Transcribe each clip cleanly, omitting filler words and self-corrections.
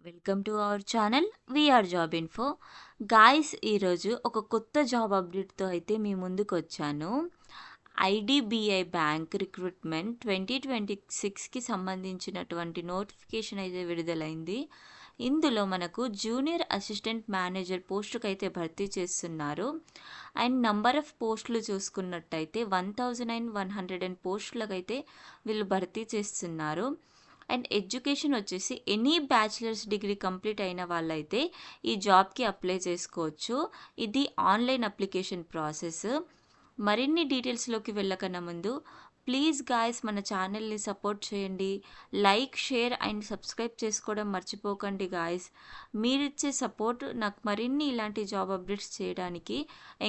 Welcome to our channel VR job info. Guys, ఈరోజు ఒక కొత్త జాబ్ అప్డేట్తో అయితే మీ ముందుకు వచ్చాను. ఐడిబిఐ బ్యాంక్ రిక్రూట్మెంట్ 2026కి సంబంధించినటువంటి నోటిఫికేషన్ అయితే విడుదలైంది. ఇందులో మనకు జూనియర్ అసిస్టెంట్ మేనేజర్ పోస్టుకు అయితే భర్తీ చేస్తున్నారు. అండ్ నంబర్ ఆఫ్ పోస్టులు చూసుకున్నట్టయితే 1100 పోస్టులకు అయితే వీళ్ళు భర్తీ చేస్తున్నారు. అండ్ ఎడ్యుకేషన్ వచ్చేసి ఎనీ బ్యాచిలర్స్ డిగ్రీ కంప్లీట్ అయిన వాళ్ళైతే ఈ జాబ్కి అప్లై చేసుకోవచ్చు. ఇది ఆన్లైన్ అప్లికేషన్ ప్రాసెస్. మరిన్ని డీటెయిల్స్లోకి వెళ్ళకన్నా ముందు ప్లీజ్ గాయస్ మన ఛానల్ని సపోర్ట్ చేయండి. లైక్, షేర్ అండ్ సబ్స్క్రైబ్ చేసుకోవడం మర్చిపోకండి గాయస్. మీరిచ్చే సపోర్ట్ నాకు మరిన్ని ఇలాంటి జాబ్ అప్డేట్స్ చేయడానికి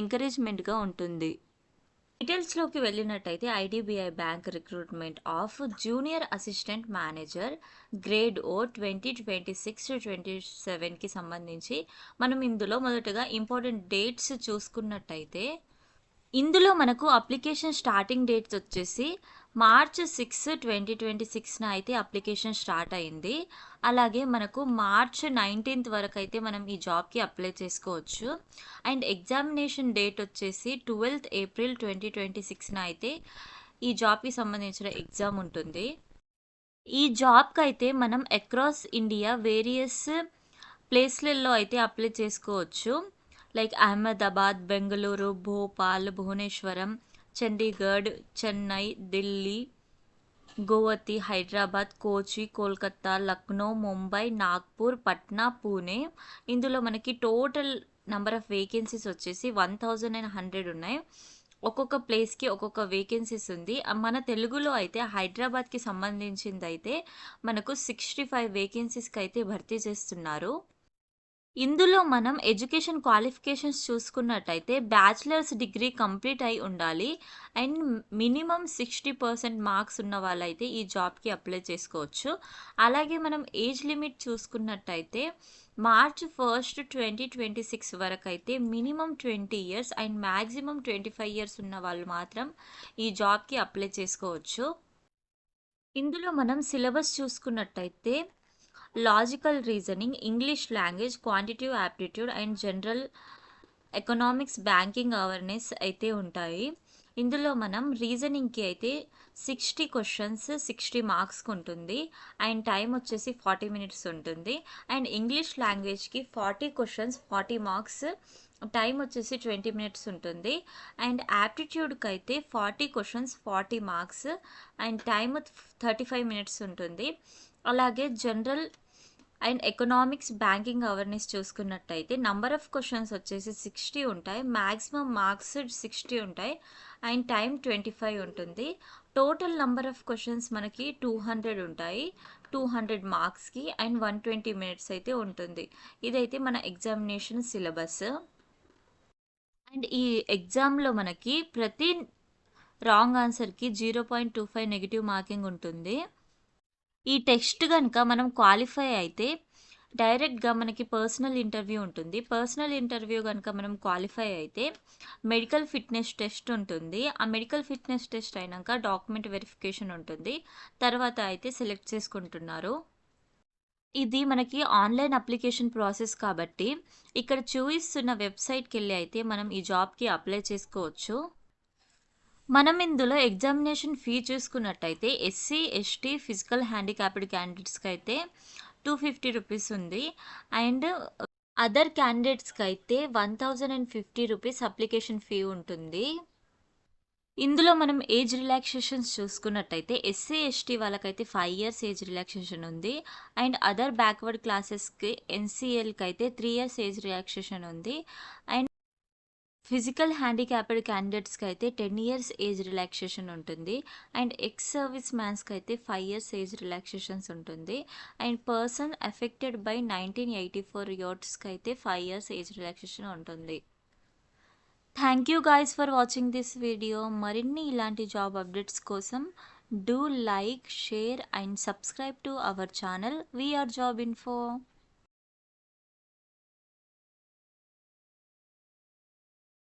ఎంకరేజ్మెంట్గా ఉంటుంది. డీటెయిల్స్లోకి వెళ్ళినట్టయితే IDBI bank recruitment of junior assistant manager grade O 2026-27కి సంబంధించి మనం ఇందులో మొదటగా ఇంపార్టెంట్ డేట్స్ చూసుకున్నట్టయితే ఇందులో మనకు అప్లికేషన్ స్టార్టింగ్ డేట్స్ వచ్చేసి మార్చ్ 6, 2026న అయితే అప్లికేషన్ స్టార్ట్ అయింది. అలాగే మనకు మార్చ్ 19th వరకు అయితే మనం ఈ జాబ్కి అప్లై చేసుకోవచ్చు. అండ్ ఎగ్జామినేషన్ డేట్ వచ్చేసి 12th April 2026న అయితే ఈ జాబ్కి సంబంధించిన ఎగ్జామ్ ఉంటుంది. ఈ జాబ్కి అయితే మనం అక్రాస్ ఇండియా వేరియస్ ప్లేస్లలో అయితే అప్లై చేసుకోవచ్చు. లైక్ అహ్మదాబాద్, బెంగళూరు, భోపాల్, భువనేశ్వరం, చండీగఢ్, చెన్నై, ఢిల్లీ, గోవతి, హైదరాబాద్, కోచి, కోల్కతా, లక్నో, ముంబై, నాగ్పూర్, పట్నా, పూణే. ఇందులో మనకి టోటల్ నెంబర్ ఆఫ్ వేకెన్సీస్ వచ్చేసి 1100 ఉన్నాయి. ఒక్కొక్క ప్లేస్కి ఒక్కొక్క వేకెన్సీస్ ఉంది. మన తెలుగులో అయితే హైదరాబాద్కి సంబంధించింది అయితే మనకు 65 వేకెన్సీస్కి అయితే భర్తీ చేస్తున్నారు. ఇందులో మనం ఎడ్యుకేషన్ క్వాలిఫికేషన్స్ చూసుకున్నట్టయితే బ్యాచిలర్స్ డిగ్రీ కంప్లీట్ అయి ఉండాలి. అండ్ మినిమం 60% మార్క్స్ ఉన్న వాళ్ళైతే ఈ జాబ్కి అప్లై చేసుకోవచ్చు. అలాగే మనం ఏజ్ లిమిట్ చూసుకున్నట్టయితే మార్చ్ 1, 2026 వరకు అయితే minimum 20 years and maximum 25 years ఉన్న వాళ్ళు మాత్రం ఈ జాబ్కి అప్లై చేసుకోవచ్చు. ఇందులో మనం సిలబస్ చూసుకున్నట్టయితే logical reasoning, English language, quantitative aptitude and general economics, banking awareness అయితే ఉంటాయి. ఇందులో మనం రీజనింగ్కి అయితే 60 questions 60 మార్క్స్కి ఉంటుంది. అండ్ టైం వచ్చేసి 40 minutes ఉంటుంది. అండ్ ఇంగ్లీష్ లాంగ్వేజ్కి 40 questions 40 marks, టైం వచ్చేసి 20 minutes ఉంటుంది. అండ్ యాప్టిట్యూడ్కి అయితే 40 questions 40 marks and time 35 minutes ఉంటుంది. అలాగే general and economics, banking awareness చూసుకున్నట్టయితే నంబర్ ఆఫ్ క్వశ్చన్స్ వచ్చేసి 60 ఉంటాయి. మ్యాక్సిమం మార్క్స్ 60 ఉంటాయి. అండ్ టైం 25 ఉంటుంది. టోటల్ నంబర్ ఆఫ్ క్వశ్చన్స్ మనకి 200 ఉంటాయి. 200 మార్క్స్కి అండ్ 120 minutes అయితే ఉంటుంది. ఇదైతే మన ఎగ్జామినేషన్ సిలబస్. అండ్ ఈ ఎగ్జామ్లో మనకి ప్రతి రాంగ్ ఆన్సర్కి 0.25 నెగిటివ్ మార్కింగ్ ఉంటుంది. ఈ టెస్ట్ కనుక మనం క్వాలిఫై అయితే డైరెక్ట్గా మనకి పర్సనల్ ఇంటర్వ్యూ ఉంటుంది. పర్సనల్ ఇంటర్వ్యూ కనుక మనం క్వాలిఫై అయితే మెడికల్ ఫిట్నెస్ టెస్ట్ ఉంటుంది. ఆ మెడికల్ ఫిట్నెస్ టెస్ట్ అయినాక డాక్యుమెంట్ వెరిఫికేషన్ ఉంటుంది. తర్వాత అయితే సెలెక్ట్ చేసుకుంటున్నారు. ఇది మనకి ఆన్లైన్ అప్లికేషన్ ప్రాసెస్ కాబట్టి ఇక్కడ చూపిస్తున్న వెబ్సైట్కి వెళ్ళి అయితే మనం ఈ జాబ్కి అప్లై చేసుకోవచ్చు. మనం ఇందులో ఎగ్జామినేషన్ ఫీ చూసుకున్నట్టయితే ఎస్సీ, ఎస్టీ, ఫిజికల్ హ్యాండిక్యాప్డ్ క్యాండిడేట్స్కి అయితే 250 రూపీస్ ఉంది. అండ్ అదర్ క్యాండిడేట్స్కి అయితే 1050 రూపీస్ అప్లికేషన్ ఫీ ఉంటుంది. ఇందులో మనం ఏజ్ రిలాక్సేషన్స్ చూసుకున్నట్టయితే ఎస్సీ, ఎస్టీ వాళ్ళకైతే 5 years ఏజ్ రిలాక్సేషన్ ఉంది. అండ్ అదర్ బ్యాక్వర్డ్ క్లాసెస్కి ఎన్సీఎల్కి అయితే 3 years ఏజ్ రిలాక్సేషన్ ఉంది. అండ్ ఫిజికల్ హ్యాండిక్యాప్డ్ క్యాండిడేట్స్కి అయితే 10 years ఏజ్ రిలాక్సేషన్ ఉంటుంది. అండ్ ఎక్స్ సర్వీస్ మ్యాన్స్కి అయితే 5 years ఏజ్ రిలాక్సేషన్స్ ఉంటుంది. అండ్ పర్సన్ ఎఫెక్టెడ్ బై 1984 yearsకి అయితే 5 years ఏజ్ రిలాక్సేషన్ ఉంటుంది. Thank you guys for watching this video. మరిన్ని ఇలాంటి జాబ్ అప్డేట్స్ కోసం do like, share and subscribe to our channel VR job info.